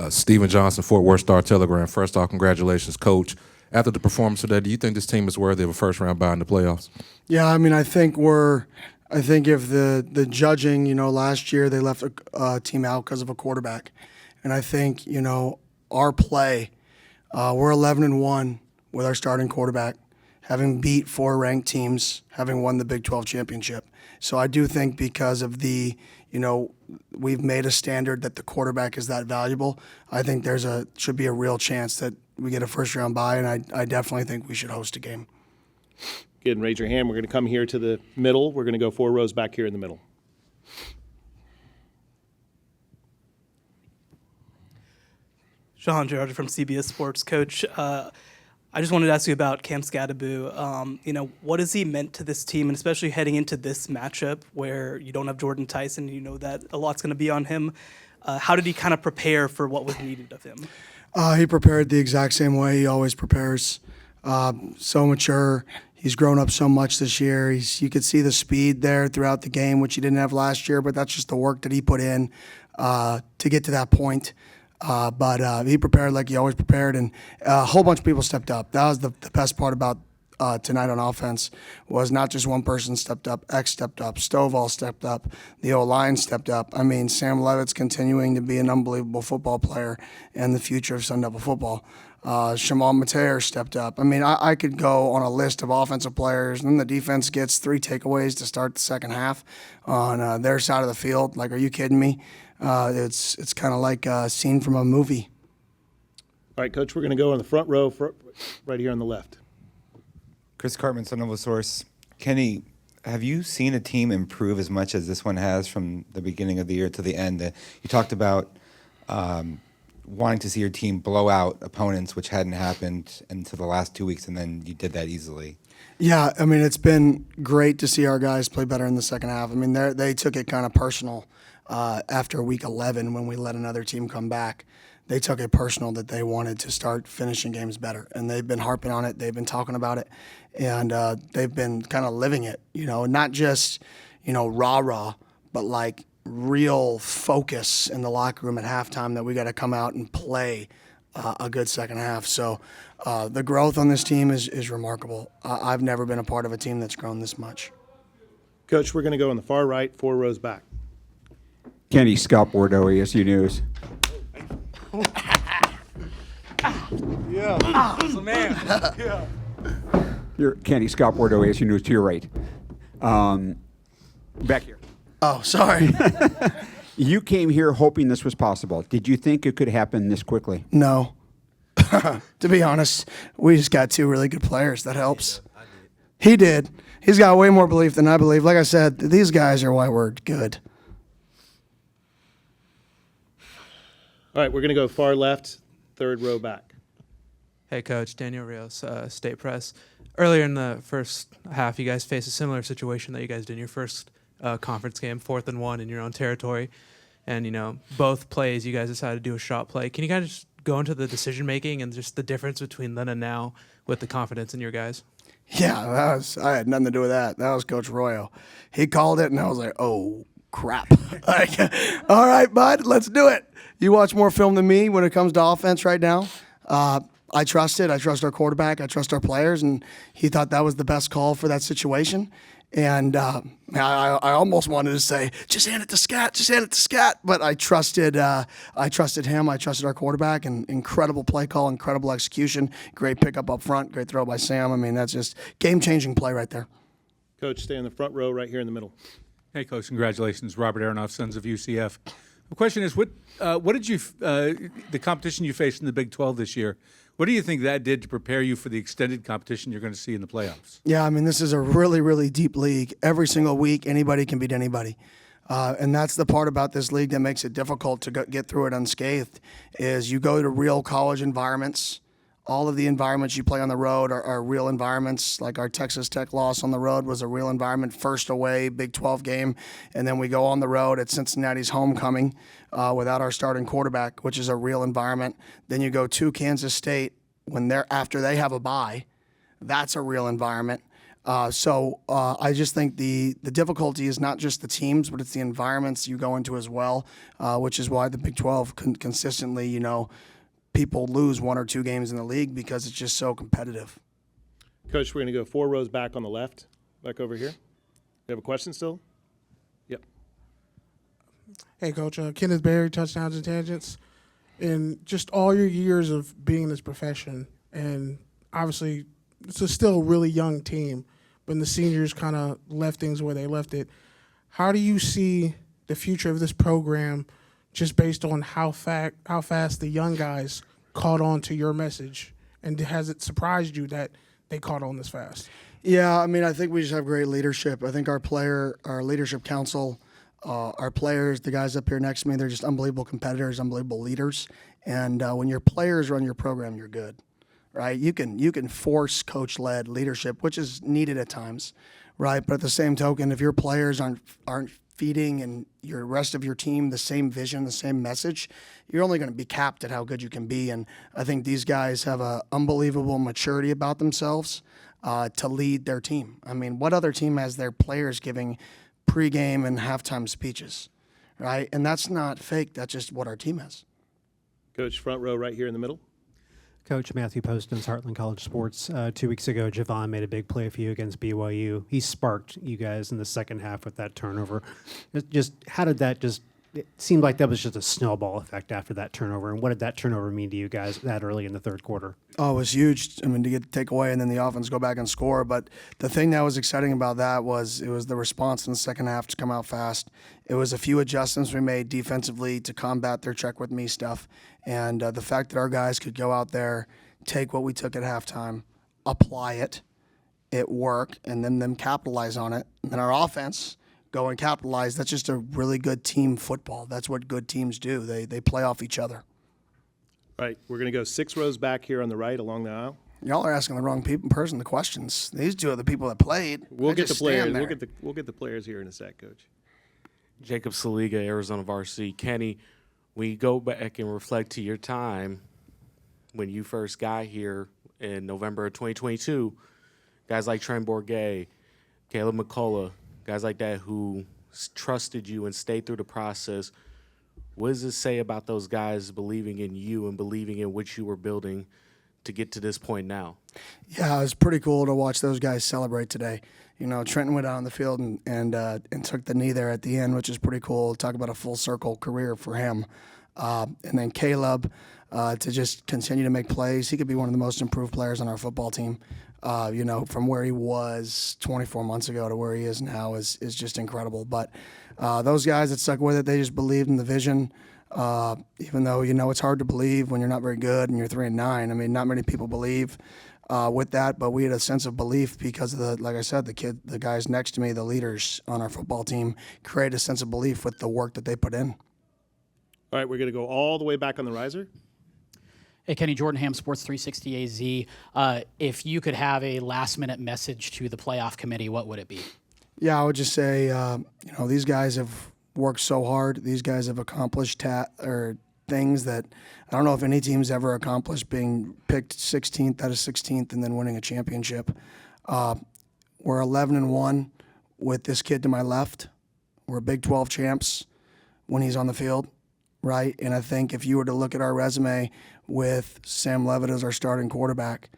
Stephen Johnson, Fort Worth Star-Telegram. First off, congratulations, Coach. After the performance today, do you think this team is worthy of a first-round bye in the playoffs? Yeah, I mean, I think if the judging, last year they left a team out because of a quarterback. And I think, our play, we're 11-1 with our starting quarterback, having beat 4 ranked teams, having won the Big 12 championship. So I do think because of we've made a standard that the quarterback is that valuable. I think should be a real chance that we get a first-round bye, and I definitely think we should host a game. Good, and raise your hand. We're going to come here to the middle. We're going to go 4 rows back here in the middle. Sean Gerard from CBS Sports. Coach, I just wanted to ask you about Cam Skattebo. What has he meant to this team, and especially heading into this matchup where you don't have Jordan Tyson, you know that a lot's going to be on him. How did he kind of prepare for what was needed of him? He prepared the exact same way he always prepares. So mature. He's grown up so much this year. You could see the speed there throughout the game, which he didn't have last year, but that's just the work that he put in to get to that point. But he prepared like he always prepared, and a whole bunch of people stepped up. That was the best part about tonight on offense, was not just one person stepped up. X stepped up. Stovall stepped up. The O-line stepped up. I mean, Sam Levitt's continuing to be an unbelievable football player and the future of Sun Devil football. Shamal Mateer stepped up. I mean, I could go on a list of offensive players, and then the defense gets 3 takeaways to start the second half on their side of the field. Like, are you kidding me? It's kind of like a scene from a movie. All right, Coach, we're going to go on the front row, right here on the left. Chris Cartman, Sun Devil Source. Kenny, have you seen a team improve as much as this one has from the beginning of the year to the end? You talked about wanting to see your team blow out opponents, which hadn't happened until the last 2 weeks, and then you did that easily. Yeah, I mean, it's been great to see our guys play better in the second half. I mean, they took it kind of personal after week 11 when we let another team come back. They took it personal that they wanted to start finishing games better, and they've been harping on it. They've been talking about it, and they've been kind of living it, not just, rah-rah, but like real focus in the locker room at halftime that we got to come out and play a good second half. So the growth on this team is remarkable. I've never been a part of a team that's grown this much. Coach, we're going to go on the far right, 4 rows back. Kenny, Scott Bordeaux, ESU News. Yeah. That's the man. Yeah. You're Kenny, Scott Bordeaux, ESU News, to your right. Back here. Oh, sorry. You came here hoping this was possible. Did you think it could happen this quickly? No. To be honest, we just got 2 really good players. That helps. He did. He's got way more belief than I believe. Like I said, these guys are why we're good. All right, we're going to go far left, 3rd row back. Hey, Coach. Daniel Rios, State Press. Earlier in the first half, you guys faced a similar situation that you guys did in your first conference game, 4th and 1 in your own territory. And, both plays, you guys decided to do a shot play. Can you guys just go into the decision-making and just the difference between then and now with the confidence in your guys? Yeah, I had nothing to do with that. That was Coach Royo. He called it, and I was like, oh, crap. Like, all right, bud, let's do it. You watch more film than me when it comes to offense right now. I trust it. I trust our quarterback. I trust our players, and he thought that was the best call for that situation. And I almost wanted to say, just hand it to Scat, just hand it to Scat. But I trusted him. I trusted our quarterback, and incredible play call, incredible execution, great pickup up front, great throw by Sam. I mean, that's just game-changing play right there. Coach, stay in the front row right here in the middle. Hey, Coach, congratulations. Robert Aronoff, Sons of UCF. The question is, what did you the competition you faced in the Big 12 this year, what do you think that did to prepare you for the extended competition you're going to see in the playoffs? Yeah, I mean, this is a really, really deep league. Every single week, anybody can beat anybody. And that's the part about this league that makes it difficult to get through it unscathed, is you go to real college environments. All of the environments you play on the road are real environments. Like our Texas Tech loss on the road was a real environment, first away, Big 12 game. And then we go on the road at Cincinnati's homecoming without our starting quarterback, which is a real environment. Then you go to Kansas State after they have a bye. That's a real environment. I just think the difficulty is not just the teams, but it's the environments you go into as well, which is why the Big 12 consistently, people lose 1 or 2 games in the league because it's just so competitive. Coach, we're going to go 4 rows back on the left, back over here. You have a question still? Yep. Hey, Coach. Kenneth Berry, Touchdowns and Tangents. In just all your years of being in this profession, and obviously it's still a really young team, but the seniors kind of left things where they left it. How do you see the future of this program just based on how fast the young guys caught on to your message? And has it surprised you that they caught on this fast? Yeah, I think we just have great leadership. I think our leadership council, our players, the guys up here next to me, they're just unbelievable competitors, unbelievable leaders. And when your players run your program, you're good, right? You can force coach-led leadership, which is needed at times, right? But at the same token, if your players aren't feeding and your rest of your team the same vision, the same message, you're only going to be capped at how good you can be. And I think these guys have an unbelievable maturity about themselves to lead their team. What other team has their players giving pregame and halftime speeches, right? And that's not fake. That's just what our team has. Coach, front row right here in the middle. Coach Matthew Poston's Heartland College Sports. 2 weeks ago, Javon made a big play for you against BYU. He sparked you guys in the second half with that turnover. How did that it seemed like that was just a snowball effect after that turnover. And what did that turnover mean to you guys that early in the third quarter? Oh, it was huge. To get the takeaway and then the offense go back and score. But the thing that was exciting about that was it was the response in the second half to come out fast. It was a few adjustments we made defensively to combat their check with me stuff. And the fact that our guys could go out there, take what we took at halftime, apply it work, and then them capitalize on it. And then our offense go and capitalize. That's just a really good team football. That's what good teams do. They play off each other. All right, we're going to go 6 rows back here on the right along the aisle. Y'all are asking the wrong person the questions. These 2 are the people that played. We'll get the players. There. We'll get the players here in a sec, Coach. Jacob Saliga, Arizona Varsity. Kenny, we go back and reflect to your time when you first got here in November of 2022. Guys like Trent Bourget, Caleb McCullough, guys like that who trusted you and stayed through the process. What does it say about those guys believing in you and believing in what you were building to get to this point now? Yeah, it was pretty cool to watch those guys celebrate today. Trenton went out on the field and took the knee there at the end, which is pretty cool. Talk about a full circle career for him. And then Caleb to just continue to make plays. He could be one of the most improved players on our football team. From where he was 24 months ago to where he is now is just incredible. But those guys that stuck with it, they just believed in the vision. Even though, it's hard to believe when you're not very good and you're 3-9. Not many people believe with that, but we had a sense of belief because of like I said, the guys next to me, the leaders on our football team, created a sense of belief with the work that they put in. All right, we're going to go all the way back on the riser. Hey, Kenny, Jordan Ham, Sports 360 AZ. If you could have a last-minute message to the playoff committee, what would it be? Yeah, I would just say, these guys have worked so hard. These guys have accomplished things that I don't know if any team's ever accomplished, being picked 16th out of 16th and then winning a championship. We're 11-1 with this kid to my left. We're Big 12 champs when he's on the field, right? And I think if you were to look at our resume with Sam Levitt as our starting quarterback,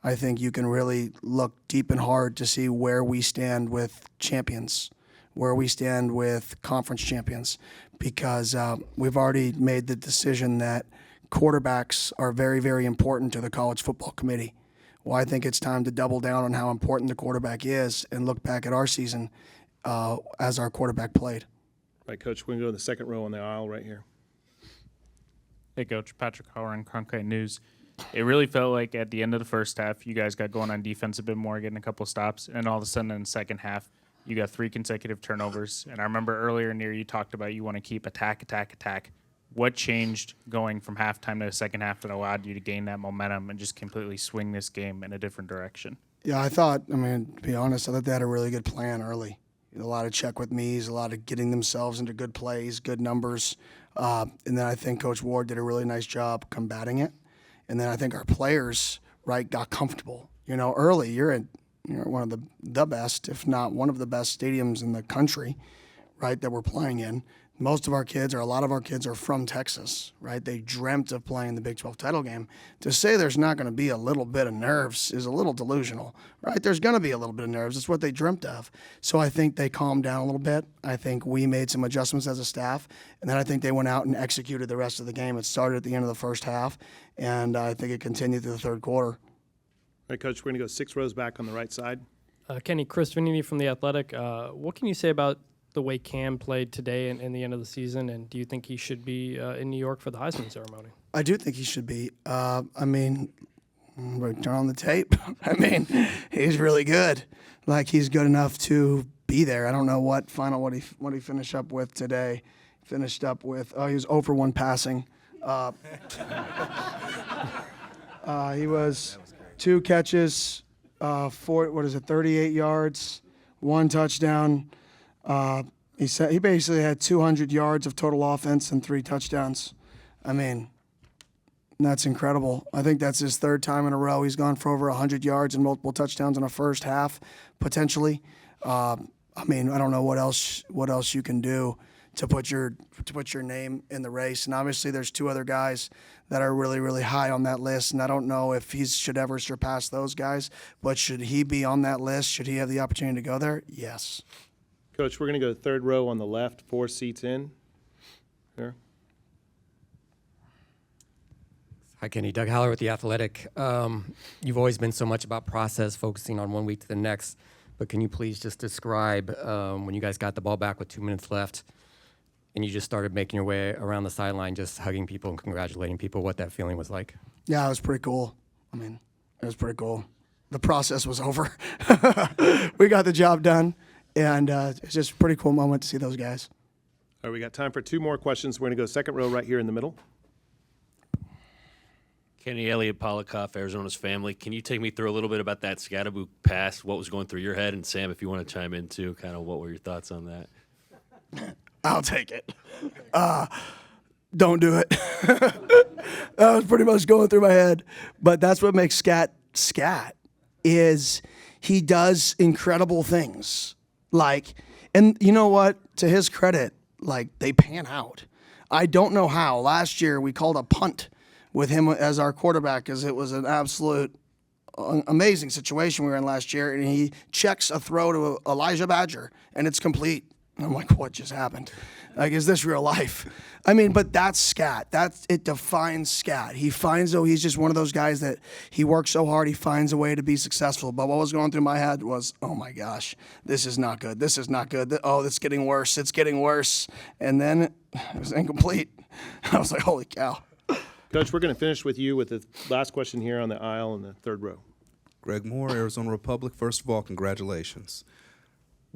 I think you can really look deep and hard to see where we stand with champions, where we stand with conference champions, because we've already made the decision that quarterbacks are very, very important to the college football committee. Well, I think it's time to double down on how important the quarterback is and look back at our season as our quarterback played. All right, Coach, we're going to go in the second row on the aisle right here. Hey, Coach. Patrick Howard, Cronkite News. It really felt like at the end of the first half, you guys got going on defense a bit more, getting a couple of stops, and all of a sudden in the second half, you got 3 consecutive turnovers. And I remember earlier in the year you talked about you want to keep attack. What changed going from halftime to the second half that allowed you to gain that momentum and just completely swing this game in a different direction? Yeah, to be honest, I thought they had a really good plan early. A lot of check with me's, a lot of getting themselves into good plays, good numbers. And then I think Coach Ward did a really nice job combating it. And then I think our players, got comfortable. Early, you're in one of the best, if not one of the best stadiums in the country, right, that we're playing in. Most of our kids, or a lot of our kids, are from Texas, right? They dreamt of playing the Big 12 title game. To say there's not going to be a little bit of nerves is a little delusional, right? There's going to be a little bit of nerves. It's what they dreamt of. So I think they calmed down a little bit. I think we made some adjustments as a staff, and then I think they went out and executed the rest of the game. It started at the end of the first half, and I think it continued through the third quarter. All right, Coach, we're going to go 6 rows back on the right side. Kenny, Chris Vinny from The Athletic. What can you say about the way Cam played today and the end of the season, and do you think he should be in New York for the Heisman ceremony? I do think he should be. I mean, turn on the tape. I mean, he's really good. Like, he's good enough to be there. I don't know what he finished up with today. Finished up with he was 0 for 1 passing. He was 2 catches, 38 yards, 1 touchdown. He said he basically had 200 yards of total offense and 3 touchdowns. I mean, that's incredible. I think that's his 3rd time in a row. He's gone for over 100 yards and multiple touchdowns in a first half, potentially. I mean, I don't know what else you can do to put your name in the race. And obviously, there's 2 other guys that are really, really high on that list. And I don't know if he should ever surpass those guys. But should he be on that list? Should he have the opportunity to go there? Yes. Coach, we're going to go 3rd row on the left, 4 seats in. Here. Hi, Kenny. Doug Haller with The Athletic. You've always been so much about process, focusing on one week to the next. But can you please just describe when you guys got the ball back with 2 minutes left and you just started making your way around the sideline, just hugging people and congratulating people, what that feeling was like? Yeah, it was pretty cool. I mean, it was pretty cool. The process was over. We got the job done. And it's just a pretty cool moment to see those guys. All right, we got time for 2 more questions. We're going to go 2nd row right here in the middle. Kenny, Elliott Polikoff, Arizona's family. Can you take me through a little bit about that Skattebo pass, what was going through your head? And Sam, if you want to chime in too, kind of what were your thoughts on that? I'll take it. Don't do it. That was pretty much going through my head. But that's what makes Scat is he does incredible things. Like, and you know what? To his credit, like, they pan out. I don't know how. Last year, we called a punt with him as our quarterback because it was an absolute amazing situation we were in last year. And he checks a throw to Elijah Badger, and it's complete. And I'm like, what just happened? Like, is this real life? I mean, but that's Scat. It defines Scat. He finds, though, he's just one of those guys that he works so hard, he finds a way to be successful. But what was going through my head was, oh my gosh, this is not good. This is not good. Oh, it's getting worse. It's getting worse. And then it was incomplete. I was like, holy cow. Coach, we're going to finish with you with the last question here on the aisle in the 3rd row. Greg Moore, Arizona Republic. First of all, congratulations.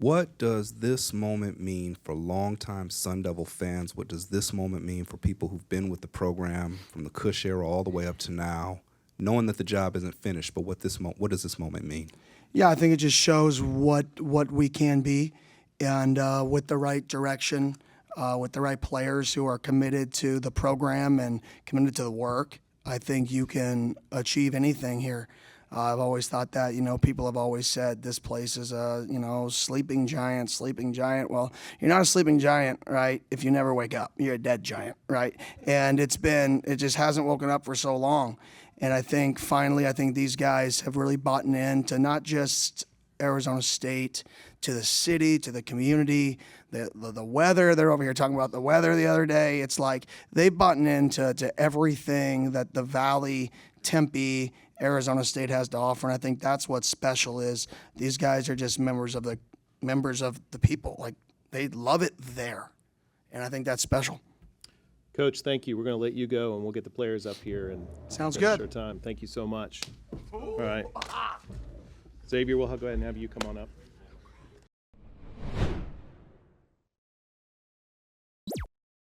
What does this moment mean for longtime Sun Devil fans? What does this moment mean for people who've been with the program from the Cush era all the way up to now, knowing that the job isn't finished, but what does this moment mean? Yeah, I think it just shows what we can be, and with the right direction, with the right players who are committed to the program and committed to the work, I think you can achieve anything here. I've always thought that, people have always said this place is a, sleeping giant. Well, you're not a sleeping giant, right, if you never wake up. You're a dead giant, right? And it just hasn't woken up for so long. And I think finally, these guys have really bought into not just Arizona State, to the city, to the community, the weather. They're over here talking about the weather the other day. It's like they've bought into everything that the Valley, Tempe, Arizona State has to offer, and I think that's what's special is these guys are just members of the people. Like, they love it there, and I think that's special. Coach, thank you. We're going to let you go, and we'll get the players up here. And sounds finish good. our time. Thank you so much. All right. Xavier, we'll go ahead and have you come on up.